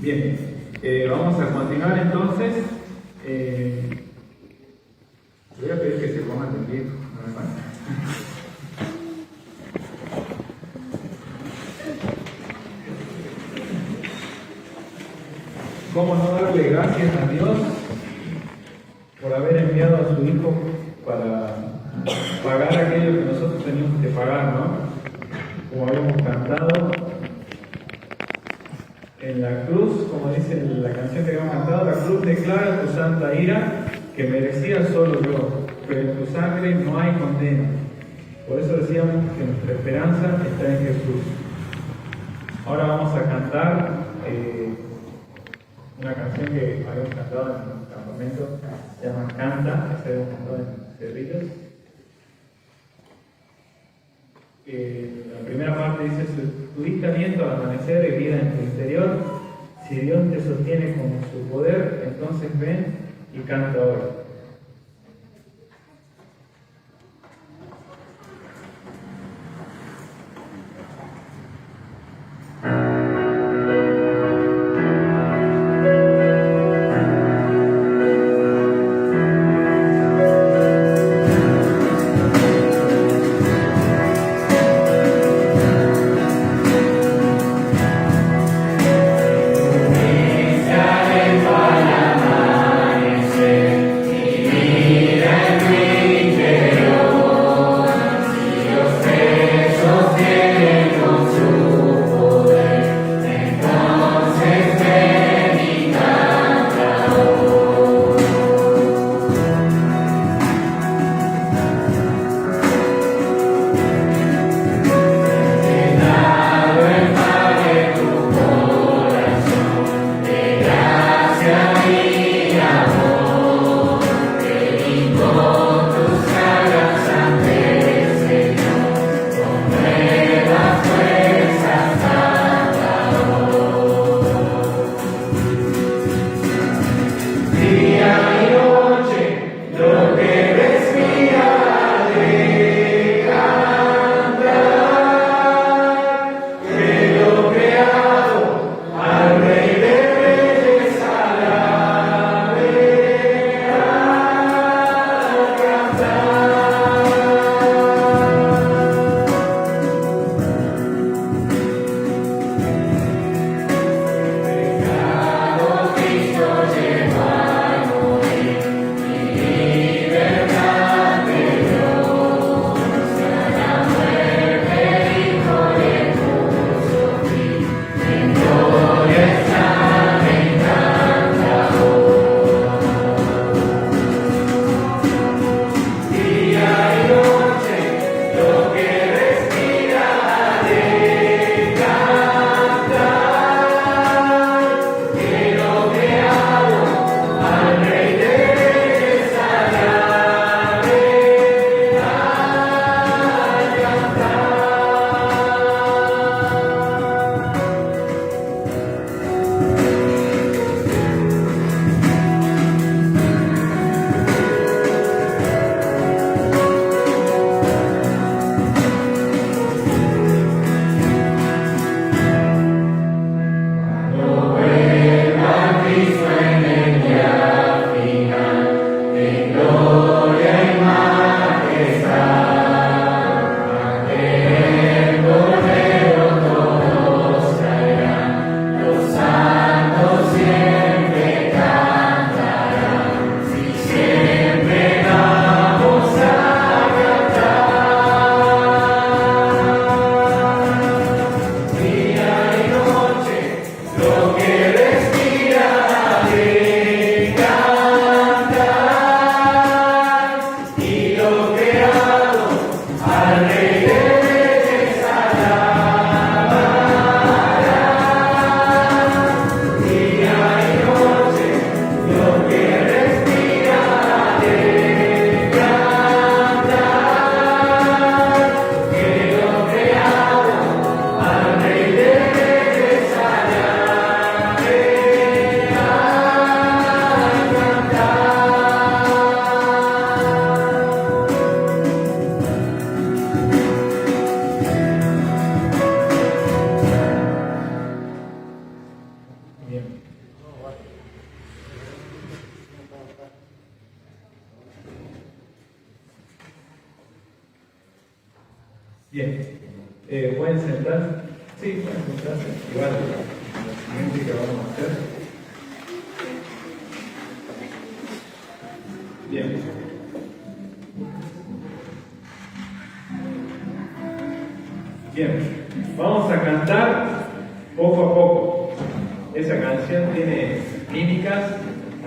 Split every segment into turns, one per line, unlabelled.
Bien, vamos a continuar entonces. Voy a pedir que se pongan de pie, nada más. ¿Cómo no darle gracias a Dios por haber enviado a su Hijo para pagar aquello que nosotros teníamos que pagar, ¿no? Como habíamos cantado en la cruz, como dice la canción que habíamos cantado, la cruz declara tu santa ira que merecía solo yo, pero en tu sangre no hay condena. Por eso decíamos que nuestra esperanza está en Jesús. Ahora vamos a cantar una canción que habíamos cantado en nuestro campamento, se llama Canta, que se habíamos cantado en Cerrillos. La primera parte dice: tuviste aliento al amanecer y vida en tu interior. Si Dios te sostiene con su poder, entonces ven y canta hoy. Bien, ¿pueden sentarse? Sí, pueden sentarse. Igual, lo siguiente que vamos a hacer. Bien. Bien, vamos a cantar poco a poco. Esa canción tiene mímicas,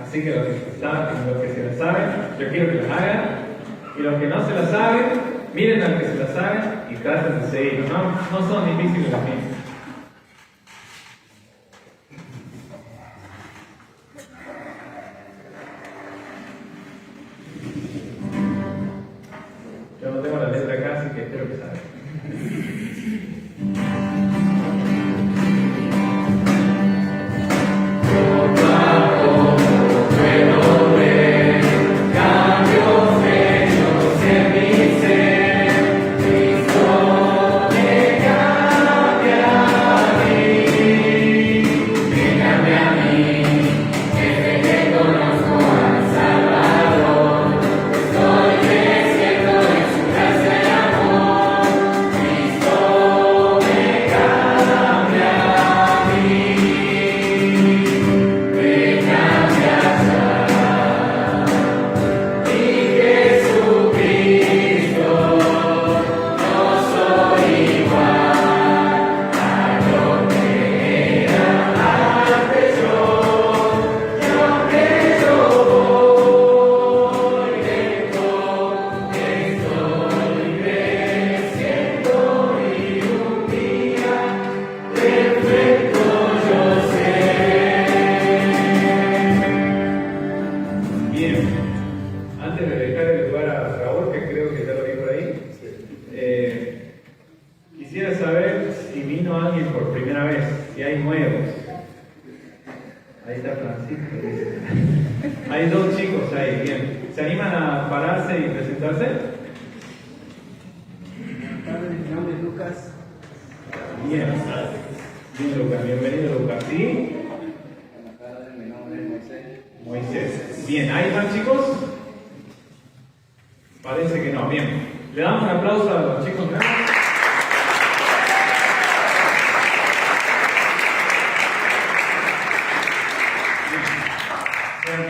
así que los que se la saben, yo quiero que las hagan. Y los que no se la saben, miren al que se la saben y traten de seguirlo. No son difíciles las mímicas. Yo no tengo la letra acá, así que espero que salga. Hay dos chicos ahí, bien. ¿Se animan a pararse y presentarse?
Mi nombre es Lucas.
Bien. Bien, Lucas. Bienvenido, Lucas. ¿Sí?
Buenas tardes, mi nombre es Moisés.
Moisés. Bien, ¿hay más chicos? Parece que no. Bien. Le damos un aplauso a los chicos nuevos.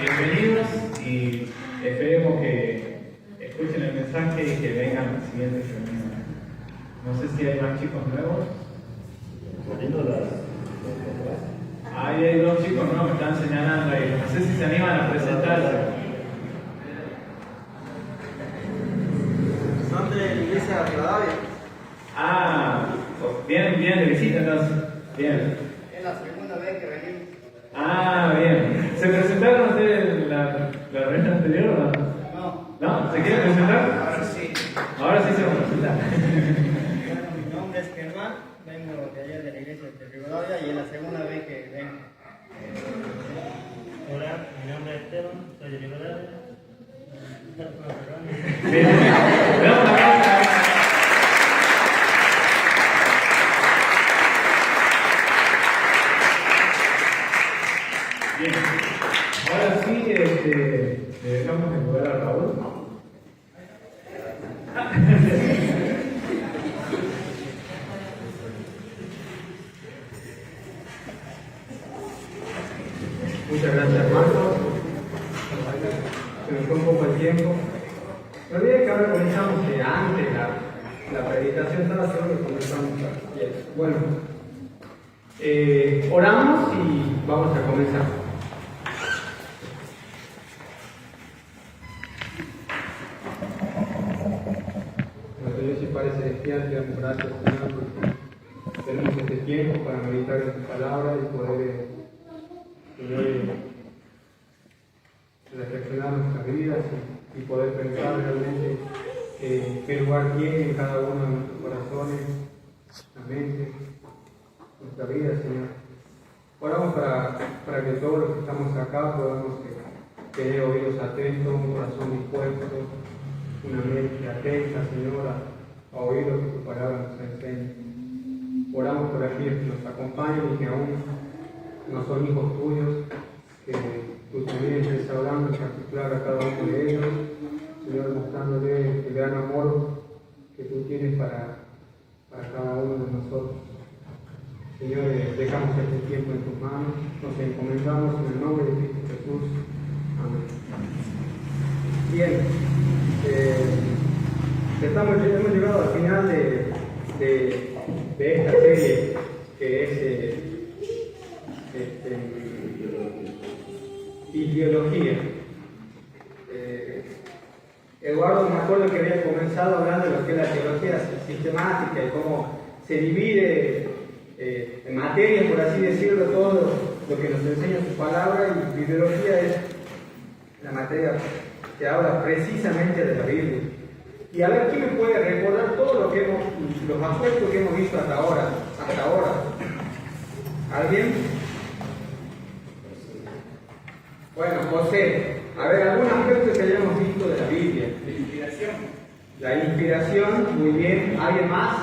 Bienvenidos y esperemos que escuchen el mensaje y que vengan al siguiente reunión. No sé si hay más chicos nuevos. Ahí hay dos chicos nuevos que están señalando ahí. No sé si se animan a presentarse.
Son de la iglesia de Rivadavia.
Ah, vienen bien de visita entonces. Bien.
Es la segunda vez que venimos.
Ah, bien. ¿Se presentaron ustedes en la reunión anterior o no?
No.
¿No? ¿Se quieren presentar?
Ahora sí.
Ahora sí se van a presentar.
Bueno, mi nombre es Germán, vengo de allá de la iglesia de Rivadavia y es la segunda vez que vengo.
Hola, mi nombre es Esteban, soy de Rivadavia.
Bien. Le damos la palabra. Bien. Ahora sí, le dejamos el lugar a Raúl.
Muchas gracias, Marcos. Se nos fue un poco el tiempo. No olviden que ahora comenzamos que antes la predicación estaba seguro que comenzamos bien. Bueno, oramos y vamos a comenzar. Nuestro Dios y Padre Celestial, te damos gracias, Señor, porque tenemos este tiempo para meditar en tu palabra y poder reflexionar nuestras vidas y poder pensar realmente qué lugar tiene en cada uno de nuestros corazones, la mente, nuestra vida, Señor. Oramos para que todos los que estamos acá podamos tener oídos atentos, un corazón dispuesto, una mente atenta, Señor, a oír lo que tu palabra nos enseña. Oramos por aquellos que nos acompañan y que aún no son hijos tuyos, que tú también estés hablando en particular a cada uno de ellos, Señor, mostrándole el gran amor que tú tienes para para cada uno de nosotros. Señor, dejamos este tiempo en tus manos, nos encomendamos en el nombre de Cristo Jesús. Amén. Bien, hemos llegado al final de esta serie que es ideología. Eduardo, me acuerdo que había comenzado hablando de lo que es la teología sistemática y cómo se divide en materias, por así decirlo, todo lo que nos enseña su palabra, y ideología es la materia que habla precisamente de la Biblia. Y a ver, ¿quién me puede recordar todo lo que los aspectos que hemos visto hasta ahora? ¿Alguien? Bueno, José, a ver, algún aspecto que hayamos visto de la Biblia.
La inspiración.
La inspiración, muy bien. ¿Alguien más?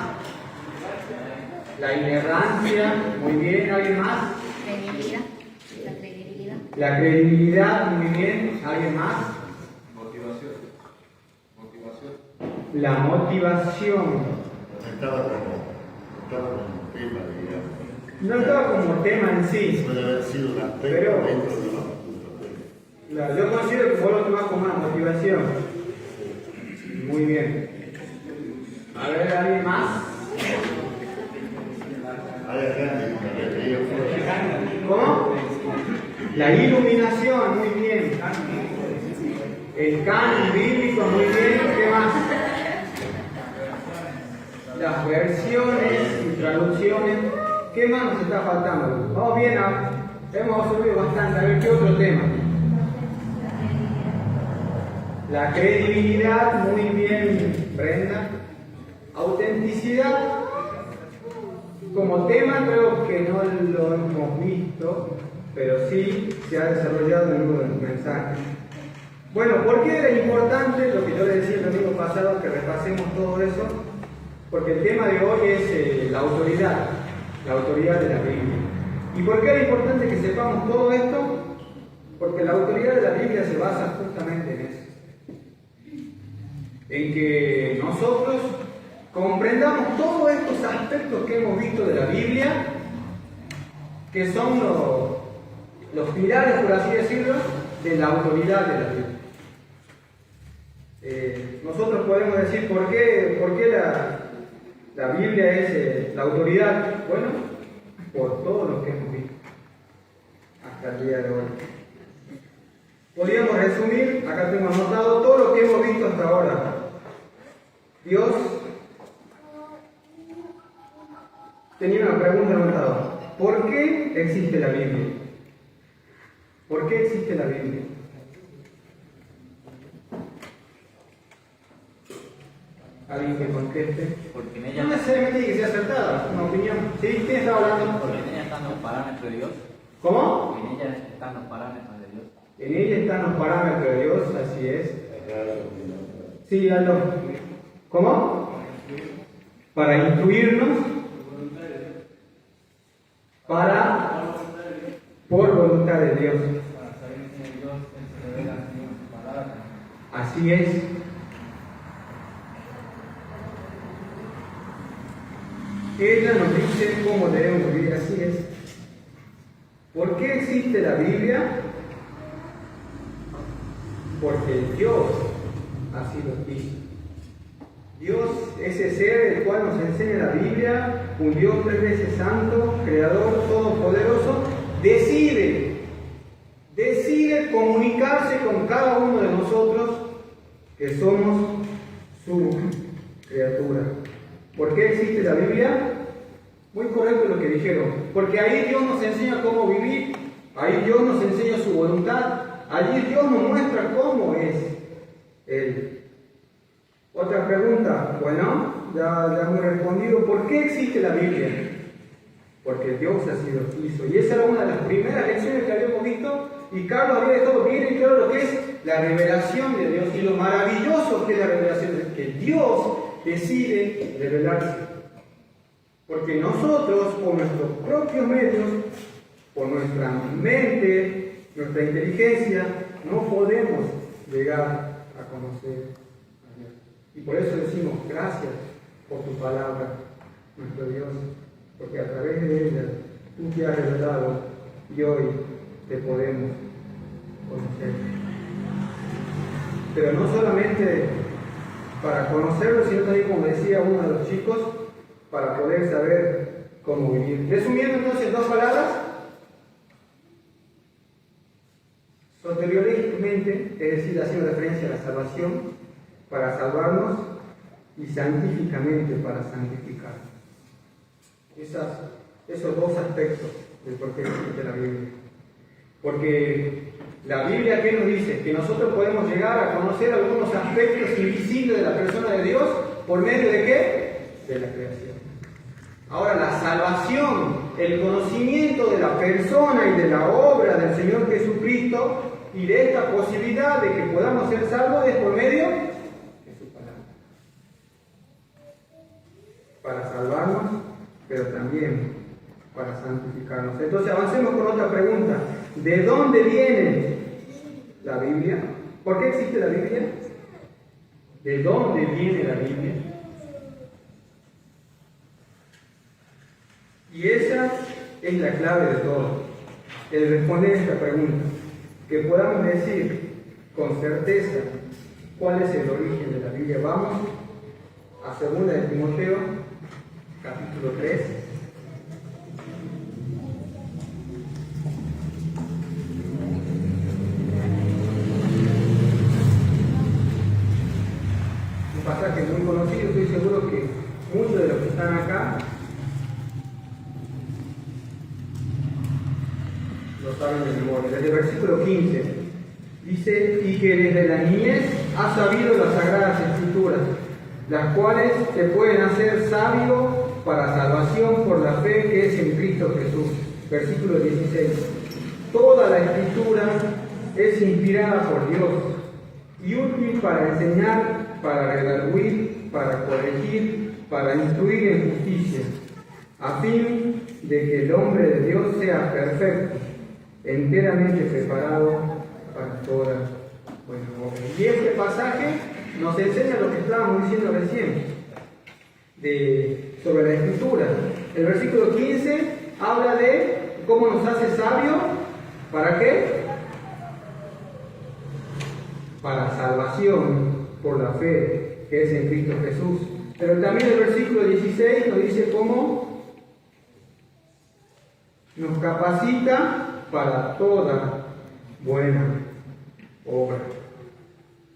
La inerrancia, muy bien. ¿Alguien más?
Credibilidad. La credibilidad.
La credibilidad, muy bien. ¿Alguien más?
Motivación.
La motivación.
Estaba como tema, digamos.
No estaba como tema en sí.
Puede haber sido un aspecto
Pero
dentro de
yo considero que vos lo tomás como una motivación. Muy bien. A ver, ¿alguien más? ¿Cómo? La iluminación, muy bien. El canon bíblico, muy bien. ¿Qué más? Las versiones y traducciones. ¿Qué más nos está faltando? Vamos bien, hemos subido bastante. A ver, ¿qué otro tema? La credibilidad, muy bien, Brenda. Autenticidad, como tema creo que no lo hemos visto, pero sí se ha desarrollado en uno de los mensajes. Bueno, ¿por qué era importante lo que yo le decía el domingo pasado, que repasemos todo eso? Porque el tema de hoy es la autoridad de la Biblia. ¿Y por qué era importante que sepamos todo esto? Porque la autoridad de la Biblia se basa justamente en eso. En que nosotros comprendamos todos estos aspectos que hemos visto de la Biblia, que son los pilares, por así decirlo, de la autoridad de la Biblia. Nosotros podemos decir por qué la Biblia es la autoridad. Bueno, por todo lo que hemos visto hasta el día de hoy. Podríamos resumir, acá tengo anotado todo lo que hemos visto hasta ahora. Dios tenía una pregunta anotada. ¿Por qué existe la Biblia? ¿Por qué existe la Biblia? ¿Alguien que conteste?
Porque en
No
ella,
necesariamente tiene que ser acertada, una opinión. ¿Sí? ¿Quién está hablando?
porque en ella están los parámetros de Dios.
¿Cómo?
En ella están los parámetros de Dios.
En ella están los parámetros de Dios, así es. Sí, Aldo. ¿Cómo? Para instruirnos, por voluntad de Dios. Así es. Ella nos dice cómo debemos vivir, así es. ¿Por qué existe la Biblia? Porque Dios así lo quiso. Dios, ese ser el cual nos enseña la Biblia, un Dios 3 veces santo, creador, todopoderoso, decide comunicarse con cada uno de nosotros que somos su criatura. ¿Por qué existe la Biblia? Muy correcto lo que dijeron. Porque ahí Dios nos enseña cómo vivir, ahí Dios nos enseña su voluntad, allí Dios nos muestra cómo es Él. Otra pregunta, bueno, ya hemos respondido. ¿Por qué existe la Biblia? Porque Dios así lo quiso. Y esa era una de las primeras lecciones que habíamos visto. Y Carlos había dejado bien en claro lo que es la revelación de Dios y lo maravilloso que es la revelación de Dios, que Dios decide revelarse. Porque nosotros, por nuestros propios medios, por nuestra mente, nuestra inteligencia, no podemos llegar a conocer a Dios. Y por eso decimos gracias por tu palabra. nuestro Dios, porque a través de ella tú te has revelado y hoy te podemos conocer. Pero no solamente para conocerlo, sino también, como decía uno de los chicos, para poder saber cómo vivir. Resumiendo entonces en dos palabras, soteriológicamente, es decir, haciendo referencia a la salvación, para salvarnos, y santíficamente, para santificarnos. Esos dos aspectos del por qué existe la Biblia. Porque la Biblia, ¿qué nos dice? Que nosotros podemos llegar a conocer algunos aspectos invisibles de la persona de Dios, ¿por medio de qué? De la creación. Ahora, la salvación, el conocimiento de la persona y de la obra del Señor Jesucristo y de esta posibilidad de que podamos ser salvos es por medio de su palabra. Para salvarnos, pero también para santificarnos. Entonces avancemos con otra pregunta. ¿De dónde viene la Biblia? ¿Por qué existe la Biblia? ¿De dónde viene la Biblia? Y esa es la clave de todo, el responder esta pregunta, que podamos decir con certeza cuál es el origen de la Biblia. Vamos a 2 de Timoteo, capítulo 3. Un pasaje muy conocido, estoy seguro que muchos de los que están acá lo saben de memoria. Desde el versículo 15 dice: y que desde la niñez has sabido las sagradas escrituras, las cuales te pueden hacer sabio para salvación por la fe que es en Cristo Jesús. Versículo 16: toda la escritura es inspirada por Dios y útil para enseñar, para redarguir, para corregir, para instruir en justicia, a fin de que el hombre de Dios sea perfecto, enteramente preparado para toda buena obra. Y este pasaje nos enseña lo que estábamos diciendo recién sobre la escritura. El versículo 15 habla de cómo nos hace sabio. ¿Para qué? Para salvación por la fe que es en Cristo Jesús. Pero también el versículo 16 nos dice cómo nos capacita para toda buena obra.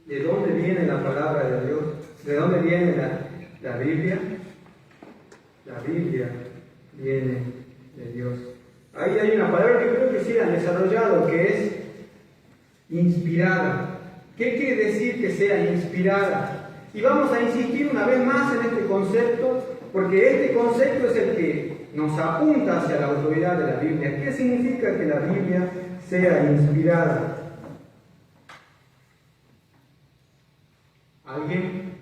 ¿De dónde viene la palabra de Dios? ¿De dónde viene la Biblia? La Biblia viene de Dios. Ahí hay una palabra que creo que sí han desarrollado, que es inspirada. ¿Qué quiere decir que sea inspirada? Y vamos a insistir una vez más en este concepto, porque este concepto es el que nos apunta hacia la autoridad de la Biblia. ¿Qué significa que la Biblia sea inspirada? ¿Alguien?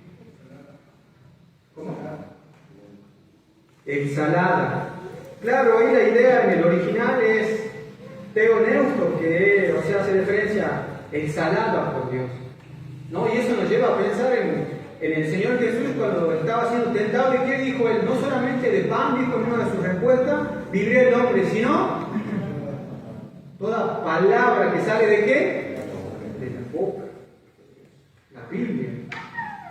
¿Cómo? Exhalada. Claro, ahí la idea en el original es teoneusto, que hace referencia a exhalada por Dios, ¿no? Y eso nos lleva a pensar en el Señor Jesús cuando estaba siendo tentado. ¿Y qué dijo él? No solamente de pan, dijo en una de sus respuestas, vivirá el hombre, sino toda palabra que sale ¿de qué? De la boca. La Biblia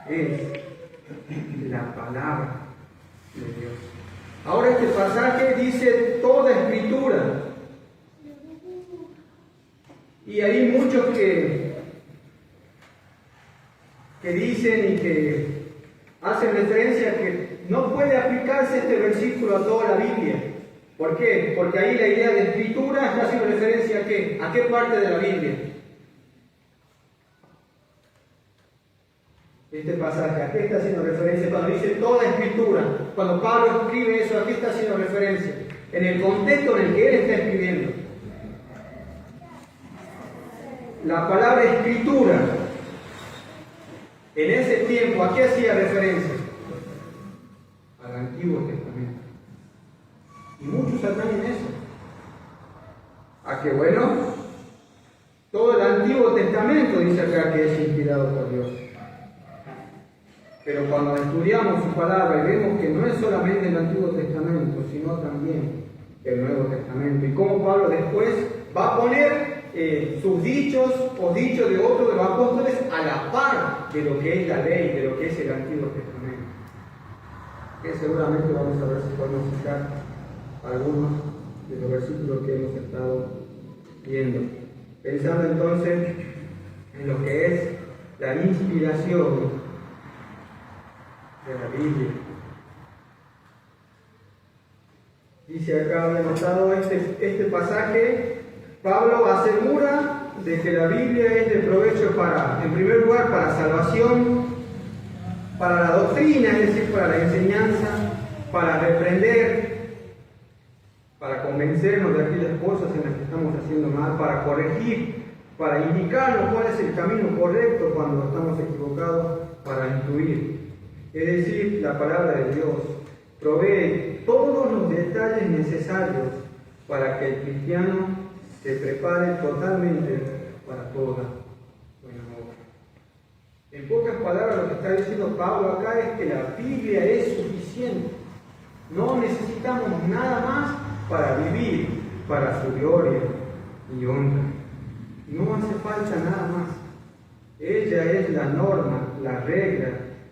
es la palabra de Dios. Ahora este pasaje dice toda escritura. Y hay muchos que dicen y que hacen referencia a que no puede aplicarse este versículo a toda la Biblia. ¿Por qué? Porque ahí la idea de escritura está haciendo referencia a qué? ¿A qué parte de la Biblia? Este pasaje, ¿a qué está haciendo referencia? Cuando dice toda escritura, cuando Pablo escribe eso, ¿a qué está haciendo referencia? En el contexto en el que él está escribiendo. La palabra escritura, en ese tiempo, ¿a qué hacía referencia? Al Antiguo Testamento. Y muchos están en eso. A que bueno, todo el Antiguo Testamento dice acá que es inspirado por Dios. Pero cuando estudiamos su palabra y vemos que no es solamente el Antiguo Testamento, sino también el Nuevo Testamento, y cómo Pablo después va a poner sus dichos o dichos de otros de los apóstoles a la par de lo que es la ley, de lo que es el Antiguo Testamento. Que seguramente vamos a ver si podemos citar algunos de los versículos que hemos estado viendo. Pensando entonces en lo que es la inspiración de la Biblia. Dice acá, había notado este pasaje, Pablo asegura de que la Biblia es de provecho en primer lugar, para salvación, para la doctrina, es decir, para la enseñanza, para reprender, para convencernos de aquellas cosas en las que estamos haciendo mal, para corregir, para indicarnos cuál es el camino correcto cuando estamos equivocados, para instruir. Es decir, la palabra de Dios provee todos los detalles necesarios para que el cristiano se prepare totalmente para toda buena obra. En pocas palabras, lo que está diciendo Pablo acá es que la Biblia es suficiente. No necesitamos nada más para vivir para su gloria y honra. No hace falta nada más. Ella es la norma, la regla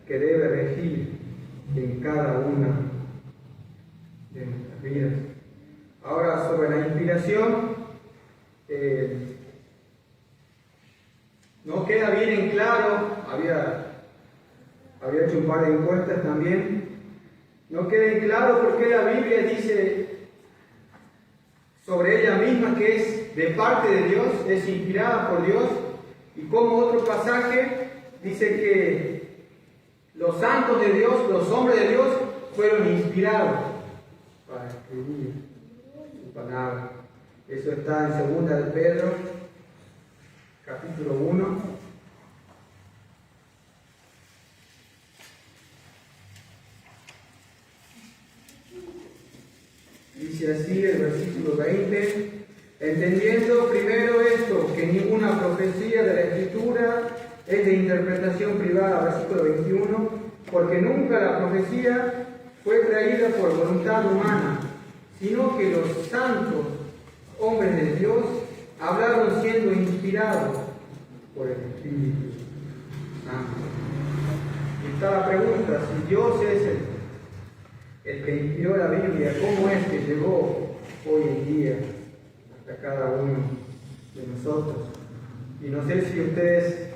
que debe regir en cada una de nuestras vidas. Ahora, sobre la inspiración, no queda bien en claro, había hecho un par de encuestas también, no queda en claro por qué la Biblia dice sobre ella misma que es de parte de Dios, es inspirada por Dios, y como otro pasaje dice que los santos de Dios, los hombres de Dios, fueron inspirados para escribir su palabra. Eso está en 2 de Pedro, capítulo 1. Dice así el versículo 20, entendiendo primero esto, que ninguna profecía de la Escritura es de interpretación privada, versículo 21, porque nunca la profecía fue traída por voluntad humana, sino que los santos hombres de Dios hablaron siendo inspirados por el Espíritu Santo. Y está la pregunta, si Dios es el que inspiró la Biblia, ¿cómo es que llegó hoy en día hasta cada uno de nosotros? Y no sé si ustedes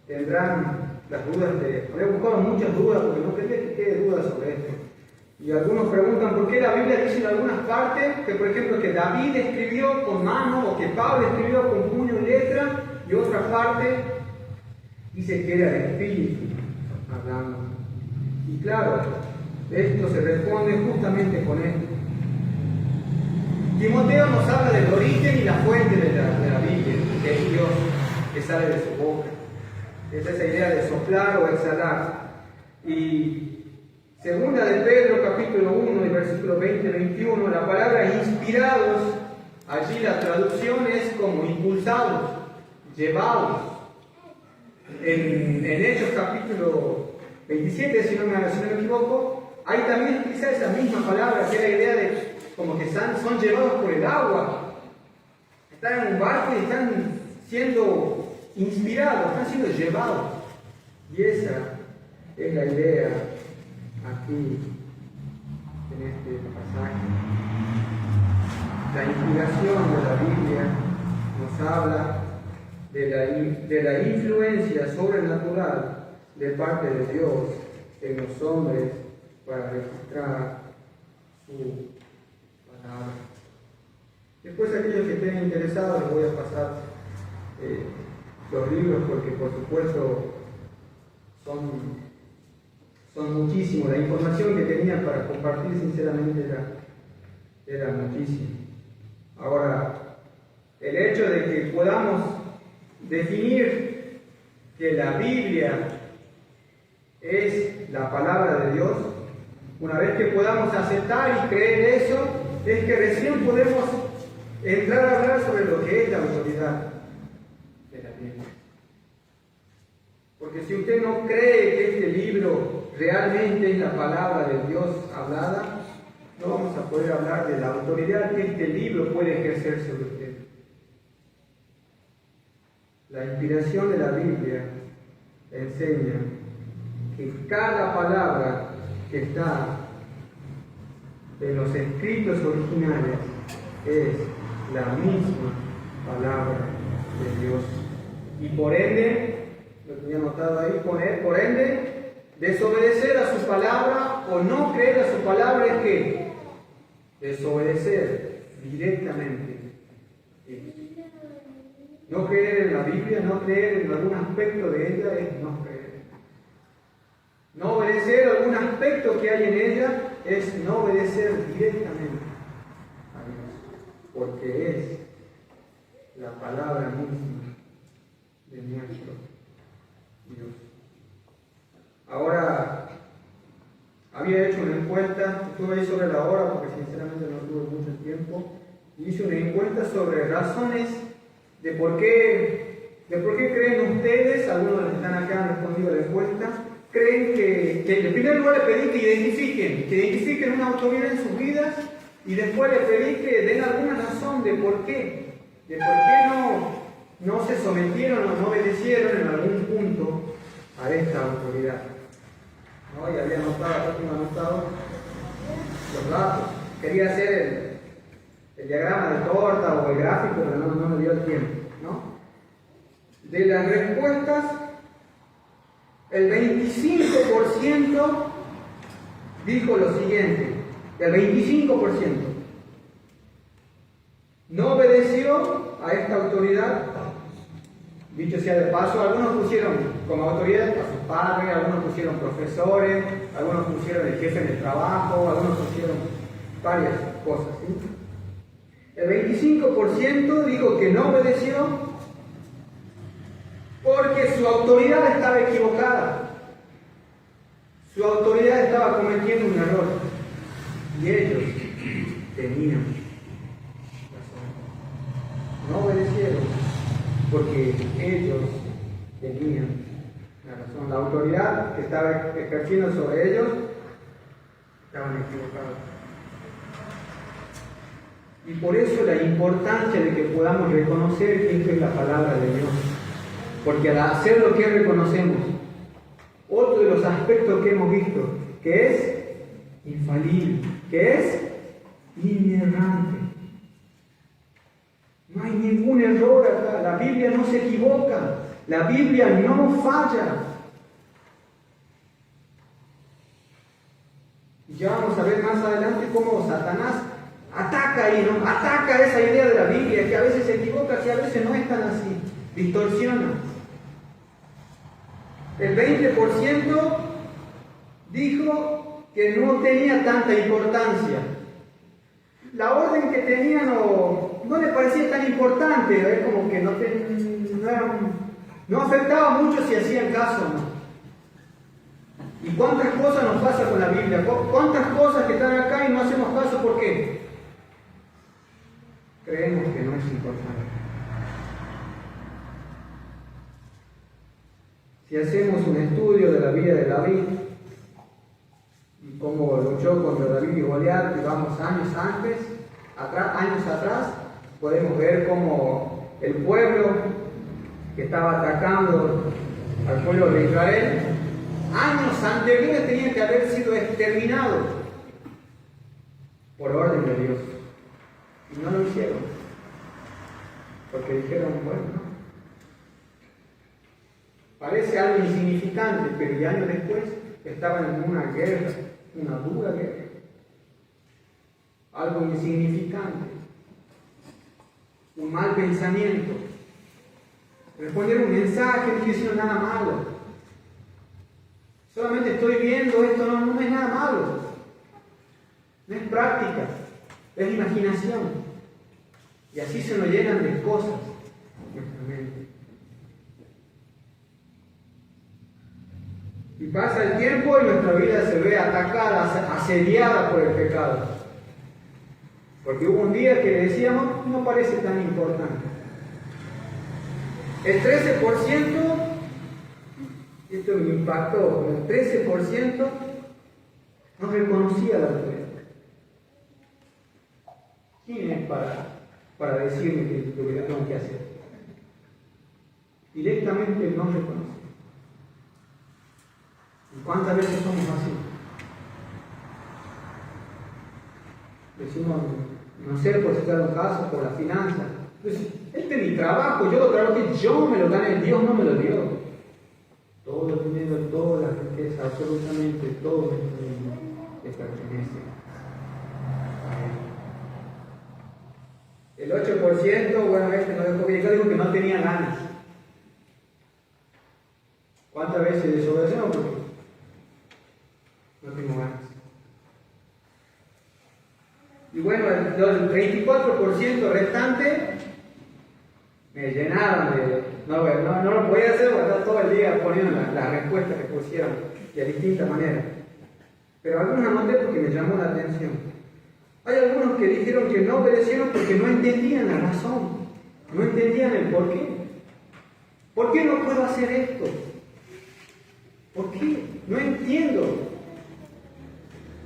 tendrán las dudas he buscado muchas dudas porque no quería que quede dudas sobre esto. Y algunos preguntan por qué la Biblia dice en algunas partes que, por ejemplo, que David escribió con mano o que Pablo escribió con puño y letra, y otra parte dice que era el Espíritu hablando. Y claro, esto se responde justamente con esto. Timoteo nos habla del origen y la fuente de la Biblia, que es Dios, que sale de su boca. Es esa idea de soplar o exhalar. Y segunda de Pedro, capítulo 1, y versículo 20-21, la palabra inspirados, allí la traducción es como impulsados, llevados. En Hechos, capítulo 27, si no me equivoco, ahí también utiliza esa misma palabra, que es la idea de como que son llevados por el agua. Están en un barco y están siendo inspirados, están siendo llevados. Y esa es la idea aquí, en este pasaje. La inspiración de la Biblia nos habla de la influencia sobrenatural de parte de Dios en los hombres para registrar su palabra. Después, aquellos que estén interesados, les voy a pasar los libros porque, por supuesto, son muchísimos. La información que tenía para compartir, sinceramente, era muchísima. Ahora, el hecho de que podamos definir que la Biblia es la palabra de Dios, una vez que podamos aceptar y creer eso, es que recién podemos entrar a hablar sobre lo que es la autoridad de la Biblia. Porque si usted no cree que este libro realmente es la palabra de Dios hablada, no vamos a poder hablar de la autoridad que este libro puede ejercer sobre usted. La inspiración de la Biblia enseña que cada palabra que está en los escritos originales es la misma palabra de Dios. Y por ende, lo tenía anotado ahí, por ende, desobedecer a su palabra o no creer a su palabra es que desobedecer directamente. No creer en la Biblia, no creer en algún aspecto de ella es no creer. No obedecer algún aspecto que hay en ella es no obedecer directamente a Dios, porque es la palabra misma de nuestro Dios. Ahora, había hecho una encuesta, estuve ahí sobre la hora porque sinceramente no tuve mucho tiempo, y hice una encuesta sobre razones de por qué creen ustedes, algunos de los que están acá han respondido a la encuesta, creen que en primer lugar les pedí que identifiquen una autoridad en sus vidas, y después les pedí que den alguna razón de por qué no se sometieron o no obedecieron en algún punto a esta autoridad. ¿No? Y había anotado los datos. Quería hacer el diagrama de torta o el gráfico, pero no me dio el tiempo, ¿no? De las respuestas, el 25% dijo lo siguiente: el 25% no obedeció a esta autoridad. Dicho sea de paso, algunos pusieron como autoridad a sus padres, algunos pusieron profesores, algunos pusieron el jefe en el trabajo, algunos pusieron varias cosas, ¿sí? El 25% dijo que no obedeció porque su autoridad estaba equivocada. Su autoridad estaba cometiendo un error y ellos tenían razón. No obedecieron porque ellos tenían la razón. La autoridad que estaba ejerciendo sobre ellos estaban equivocados. Y por eso la importancia de que podamos reconocer que esto es la palabra de Dios. Porque al hacer lo que reconocemos, otro de los aspectos que hemos visto, que es infalible, que es inerrante. No hay ningún error acá, la Biblia no se equivoca, la Biblia no falla. Y ya vamos a ver más adelante cómo Satanás ataca ahí, ¿no? Ataca esa idea de la Biblia, que a veces se equivoca, que a veces no es tan así, distorsiona. El 20% dijo que no tenía tanta importancia. La orden que tenía no le parecía tan importante, es como que no afectaba mucho si hacían caso o no. ¿Y cuántas cosas nos pasa con la Biblia? ¿Cuántas cosas que están acá y no hacemos caso? ¿Por qué? Creemos que no es importante. Si hacemos un estudio de la vida de David y cómo luchó contra David y Goliat, y vamos años atrás, podemos ver cómo el pueblo que estaba atacando al pueblo de Israel, años anteriores tenía que haber sido exterminado por orden de Dios. Y no lo hicieron, porque dijeron, bueno, parece algo insignificante, pero ya años después estaban en una guerra, una dura guerra. Algo insignificante, un mal pensamiento. Respondieron un mensaje, no estoy diciendo nada malo. Solamente estoy viendo esto, no es nada malo. No es práctica, es imaginación. Y así se nos llenan de cosas nuestra mente. Y pasa el tiempo y nuestra vida se ve atacada, asediada por el pecado. Porque hubo un día que decíamos, no parece tan importante. El 13% Esto me impactó. El 13% no reconocía la autoridad. ¿Quién es para decirme lo que yo tengo que hacer? Directamente no reconoce. ¿Y cuántas veces somos así? Decimos, no sé, por sacar un caso, por la finanza. Entonces, este es mi trabajo, yo lo trabajé, yo me lo gané, Dios no me lo dio. Todo el dinero, toda la riqueza, absolutamente todo el mundo le pertenece a Él. El 8%, bueno, este no dejó bien, yo digo que no tenía ganas. ¿Cuántas veces desobedecemos? Porque no tengo ganas. Y bueno, el 24% restante me llenaron de... No lo podía hacer porque estaba todo el día poniendo las respuestas que pusieron de distintas maneras. Pero algunos anoté porque me llamó la atención. Hay algunos que dijeron que no obedecieron porque no entendían la razón, no entendían el por qué. ¿Por qué no puedo hacer esto? ¿Por qué? No entiendo.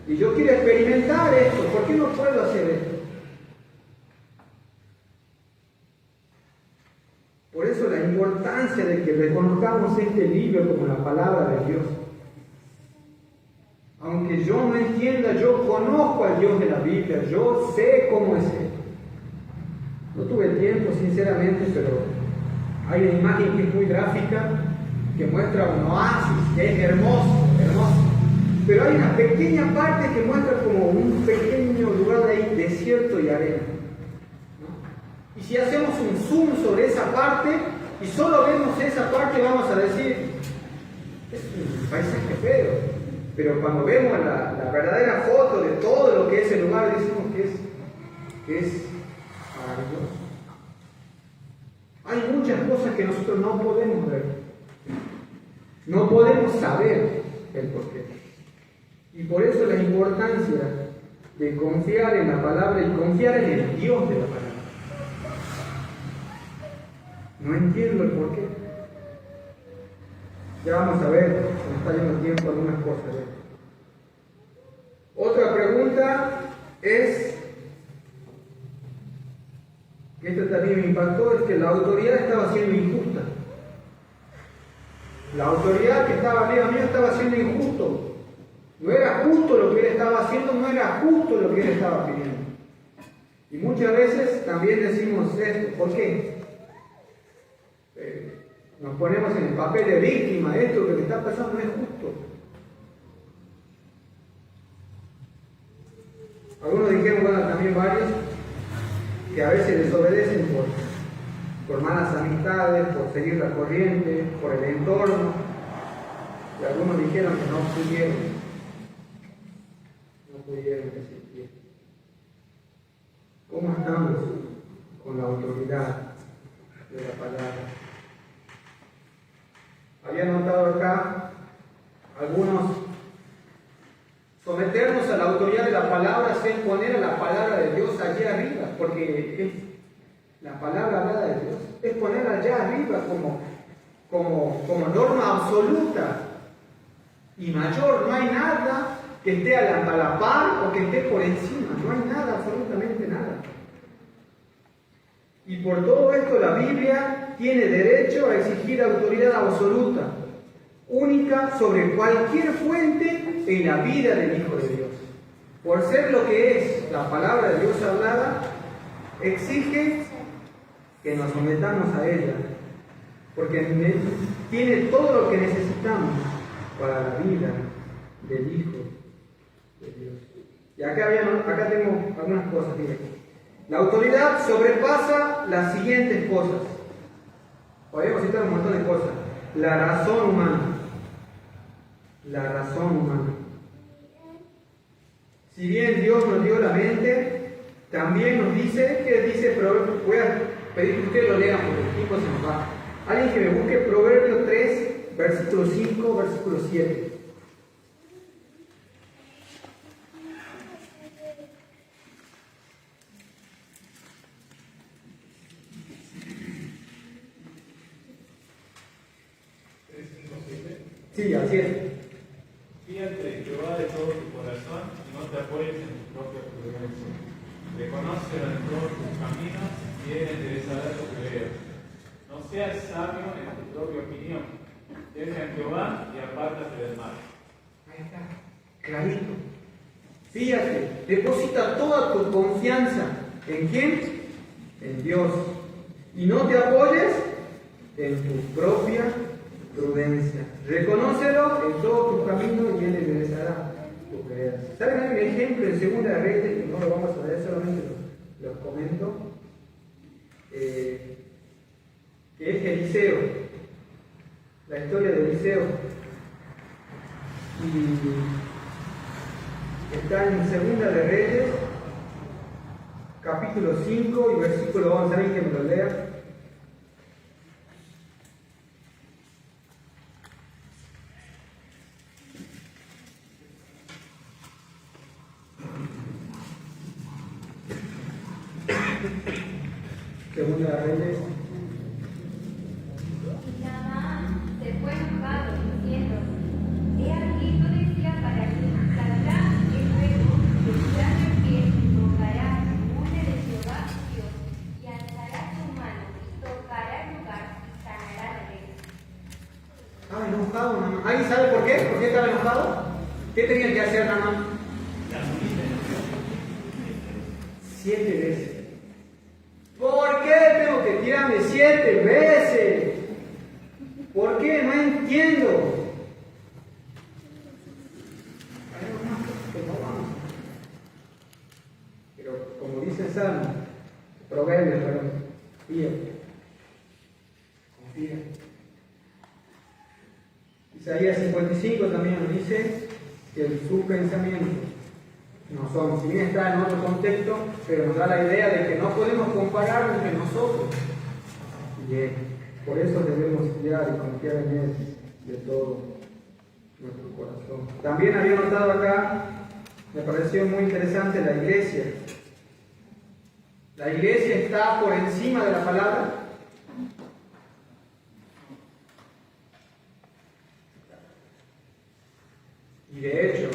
Y yo quiero experimentar esto, ¿por qué no puedo hacer esto? Por eso la importancia de que reconozcamos este libro como la palabra de Dios. Aunque yo no entienda, yo conozco al Dios de la Biblia, yo sé cómo es Él. No tuve tiempo, sinceramente, pero hay una imagen que es muy gráfica, que muestra un oasis, que es hermoso, hermoso. Pero hay una pequeña parte que muestra como un pequeño lugar de ahí, desierto y arena. ¿No? Y si hacemos un zoom sobre esa parte y solo vemos esa parte, vamos a decir, es un paisaje feo. Pero cuando vemos la verdadera foto de todo lo que es el lugar, decimos que es maravilloso. Hay muchas cosas que nosotros no podemos ver. No podemos saber el porqué. Y por eso la importancia de confiar en la palabra y confiar en el Dios de la palabra. No entiendo el porqué. Ya vamos a ver, nos está yendo tiempo algunas cosas. Otra pregunta es, que esto también me impactó, es que la autoridad estaba siendo injusta. La autoridad que estaba arriba mío estaba siendo injusto. No era justo lo que él estaba haciendo, no era justo lo que él estaba pidiendo. Y muchas veces también decimos esto. ¿Por qué? Nos ponemos en el papel de víctima. Esto que está pasando no es justo. Algunos dijeron, bueno, también varios, que a veces desobedecen por malas amistades, por seguir la corriente, por el entorno. Y algunos dijeron que no pudieron resistir. ¿Cómo estamos con la autoridad de la palabra? Había notado acá algunos, someternos a la autoridad de la palabra es poner a la palabra de Dios allí arriba, porque es la palabra hablada de Dios, es ponerla allá arriba como norma absoluta y mayor. No hay nada que esté a la par o que esté por encima, no hay nada, absolutamente nada. Y por todo esto la Biblia tiene derecho a exigir autoridad absoluta, única sobre cualquier fuente en la vida del Hijo de Dios. Por ser lo que es la palabra de Dios hablada, exige que nos sometamos a ella, porque tiene todo lo que necesitamos para la vida del Hijo de Dios. Y acá tengo algunas cosas. Miren. La autoridad sobrepasa las siguientes cosas. Podemos citar un montón de cosas. La razón humana. La razón humana. Si bien Dios nos dio la mente, también nos dice, que dice, voy a pedir que ustedes lo lean porque el tiempo se nos va. Alguien que me busque Proverbios 3, versículo 5, versículo 7. Sí, así es.
Fíjate en Jehová de todo tu corazón y no te apoyes en tu propia prudencia. Reconócelo en todos tus caminos y él enderezará tus veredas. No seas sabio en tu propia opinión. Teme a Jehová y apártate del mal.
Ahí está, clarito. Fíjate, deposita toda tu confianza. ¿En quién? En Dios. Y no te apoyes en tu propia prudencia. Reconócelo en todo tu camino y él enderezará tus veredas. ¿Saben? Hay un ejemplo en Segunda de Reyes, que no lo vamos a ver, solamente los comento, que es Eliseo, la historia de Eliseo. Y está en Segunda de Reyes, capítulo 5 y versículo 11. ¿Saben que me lo lea? Segunda de Reyes.
Y Naamán se fue enojado, diciendo: He aquí tú decías para ti, saldrá el fuego, echará el pie, tocará el monte de Jehová Dios, y alzará su mano, y tocará el lugar, y sanará la ley.
Estaba enojado Naamán. ¿Alguien sabe por qué? ¿Por qué estaba enojado? ¿Qué tenía que hacer Naamán? 7 veces. ¿Por qué tengo que tirarme 7 veces? ¿Por qué? No entiendo. Pero como dice el Salmo, Proverbios, confía. Confía. Isaías 55 también nos dice que sus pensamientos no son, si bien está en otro contexto, pero nos da la idea de que no podemos comparar entre nosotros. Y por eso debemos guiar y confiar en Él de todo nuestro corazón. También había notado acá, me pareció muy interesante, la iglesia. La iglesia está por encima de la palabra. Y de hecho,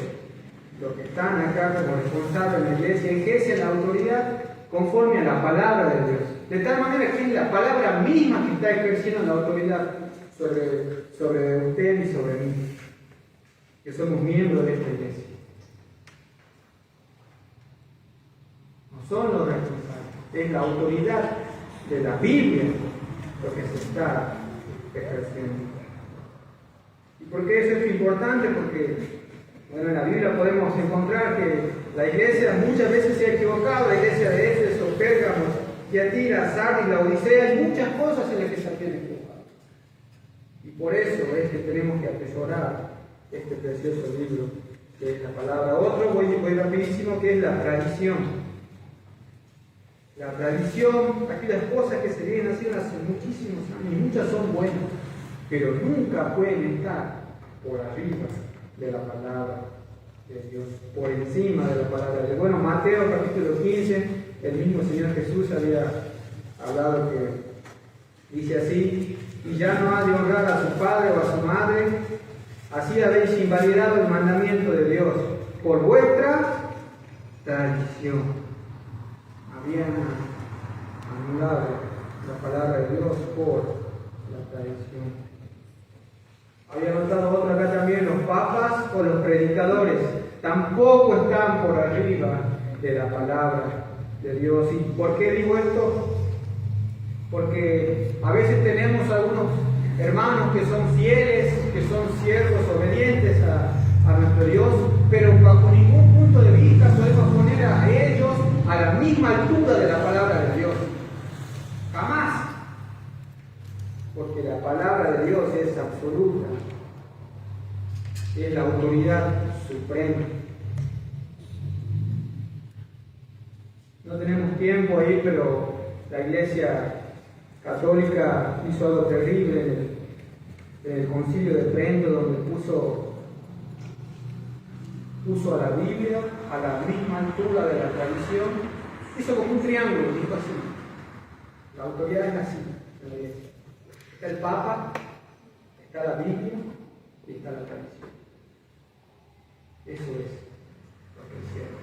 los que están acá como responsables de la iglesia ejercen la autoridad conforme a la palabra de Dios. De tal manera que es la palabra misma que está ejerciendo la autoridad sobre usted y sobre mí, que somos miembros de esta iglesia. No son los responsables, es la autoridad de la Biblia lo que se está ejerciendo. ¿Y por qué eso es importante? Porque bueno, en la Biblia podemos encontrar que la iglesia muchas veces se ha equivocado, la iglesia de Éfeso, Pérgamo, Tiatira, Sardis, la Odisea, hay muchas cosas en las que se han equivocado. Y por eso es que tenemos que atesorar este precioso libro que es la palabra. Otro, voy rapidísimo, que es la tradición. La tradición, aquellas cosas que se vienen haciendo hace muchísimos años, y muchas son buenas, pero nunca pueden estar por arriba de la palabra de Dios, por encima de la palabra de Dios. Bueno, Mateo capítulo 15, el mismo Señor Jesús había hablado que dice así: y ya no ha de honrar a su padre o a su madre, así habéis invalidado el mandamiento de Dios por vuestra tradición. Habían anulado la palabra de Dios por la tradición. Había notado otro acá también: los papas o los predicadores tampoco están por arriba de la palabra de Dios. ¿Y por qué digo esto? Porque a veces tenemos algunos hermanos que son fieles, que son siervos obedientes a nuestro Dios, pero bajo ningún punto de vista podemos poner a ellos a la misma altura de la palabra de Dios. Jamás. Porque la palabra de Dios es absoluta, es la autoridad suprema. No tenemos tiempo ahí, pero la Iglesia Católica hizo algo terrible en el Concilio de Trento, donde puso a la Biblia a la misma altura de la tradición. Hizo como un triángulo, dijo así: la autoridad es así en la Iglesia. Está el Papa, está la Biblia y está la traición. Eso es lo que es cierto.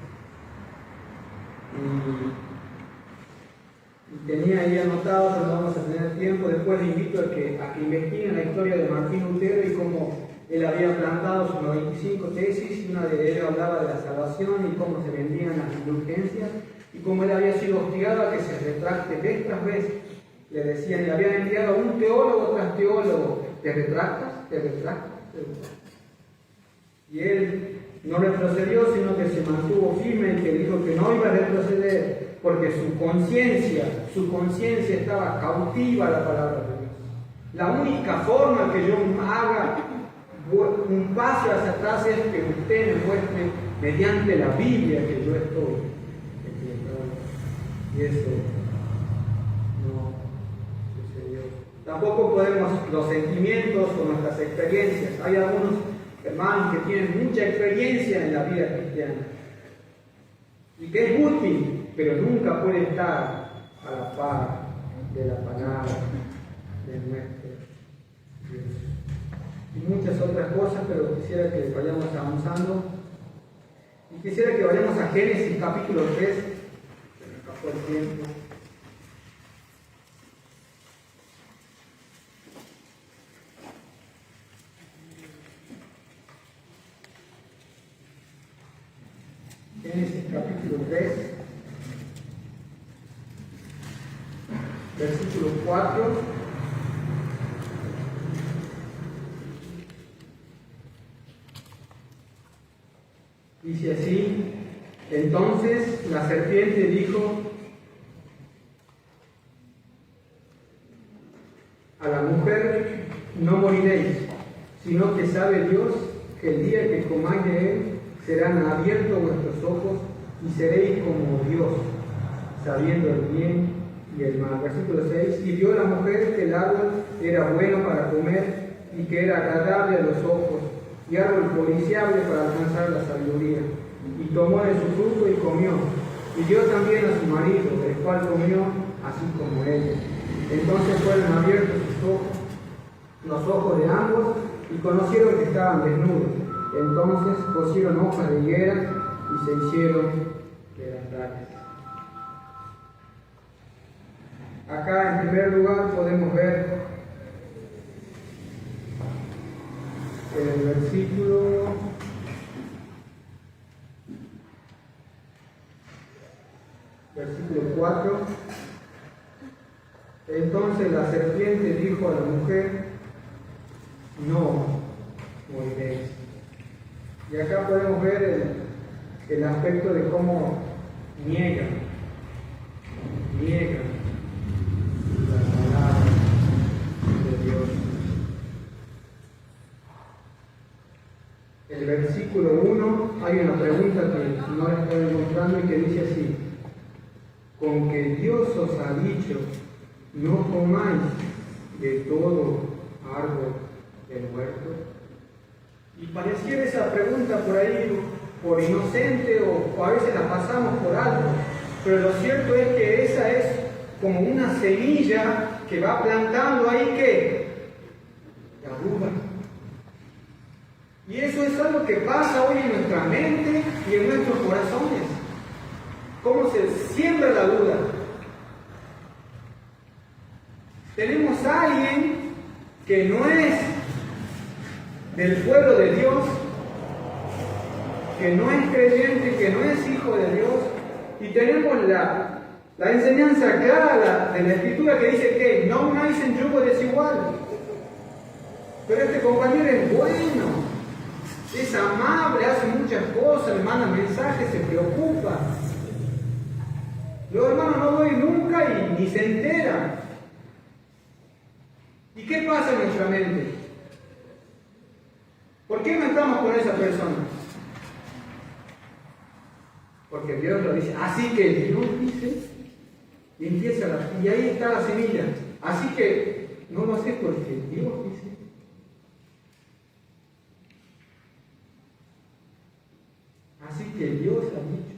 Y tenía ahí anotado, pero no vamos a tener tiempo. Después le invito a que investiguen la historia de Martín Lutero y cómo él había plantado sus 95 tesis. Una de ellas hablaba de la salvación y cómo se vendían las indulgencias y cómo él había sido hostigado a que se retracte vez tras vez. Le decían, le habían enviado a un teólogo tras teólogo: ¿te retractas? ¿Te retractas? ¿Te retractas? Y él no retrocedió, sino que se mantuvo firme y que dijo que no iba a retroceder porque su conciencia estaba cautiva a la palabra de Dios. La única forma que yo haga un paso hacia atrás es que usted me muestre mediante la Biblia que yo estoy equivocado. Y eso no sucedió. Tampoco podemos los sentimientos o nuestras experiencias. Hay algunos hermanos que tienen mucha experiencia en la vida cristiana y que es útil, pero nunca puede estar a la par de la palabra de nuestro Dios. Y muchas otras cosas, pero quisiera que vayamos avanzando y quisiera que vayamos a Génesis capítulo 3. Se me acabó el tiempo. Génesis capítulo 3, versículo 4. Dice así: entonces la serpiente dijo a la mujer: no moriréis, sino que sabe Dios que el día que comáis de él serán abiertos vuestros ojos y seréis como Dios, sabiendo el bien y el mal. Versículo 6. Y vio la mujer que el árbol era bueno para comer y que era agradable a los ojos y árbol codiciable para alcanzar la sabiduría. Y tomó de su fruto y comió. Y dio también a su marido, el cual comió así como ella. Entonces fueron abiertos sus ojos, los ojos de ambos, y conocieron que estaban desnudos. Entonces cosieron hojas de higuera y se hicieron delantales. Acá en primer lugar podemos ver el versículo 4. Entonces la serpiente dijo a la mujer: no moriréis. Y acá podemos ver el aspecto de cómo niegan la palabra de Dios. El versículo 1, hay una pregunta que no la estoy encontrando y que dice así: con que Dios os ha dicho, no comáis de todo árbol del huerto. Y pareciera esa pregunta por ahí, por inocente, o a veces la pasamos por alto, pero lo cierto es que esa es como una semilla que va plantando ahí, ¿qué? La duda. Y eso es algo que pasa hoy en nuestra mente y en nuestros corazones. ¿Cómo se siembra la duda? Tenemos a alguien que no es del pueblo de Dios, que no es creyente, que no es hijo de Dios, y tenemos la enseñanza clara de la Escritura que dice que no unáis en yugo desigual. Pero este compañero es bueno, es amable, hace muchas cosas, le manda mensajes, se preocupa. Los hermanos no doy nunca y ni se enteran. ¿Y qué pasa en nuestra mente? ¿Por qué no estamos con esa persona? Porque Dios lo dice. Así que Dios dice, y empieza y ahí está la semilla. Así que no lo sé porque Dios dice. Así que Dios ha dicho.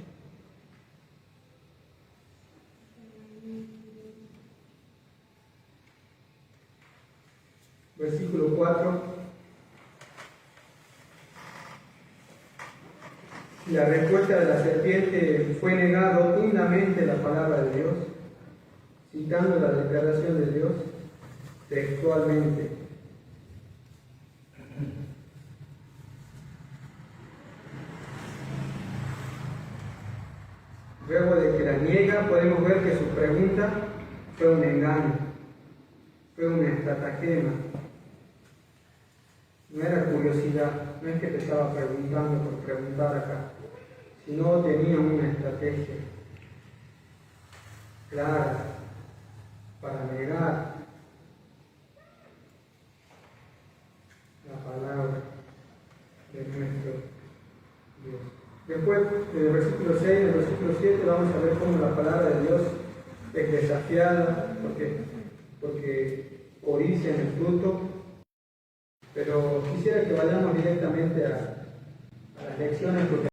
Versículo 4. La respuesta de la serpiente fue negar rotundamente la palabra de Dios, citando la declaración de Dios textualmente. Luego de que la niega, podemos ver que su pregunta fue un engaño, fue una estratagema. No era curiosidad, no es que te estaba preguntando por preguntar acá, sino tenía una estrategia clara para negar la palabra de nuestro Dios. Después, en el versículo 6 y el versículo 7, vamos a ver cómo la palabra de Dios es desafiada, porque codicia en el fruto. Pero quisiera que vayamos directamente a las lecciones, porque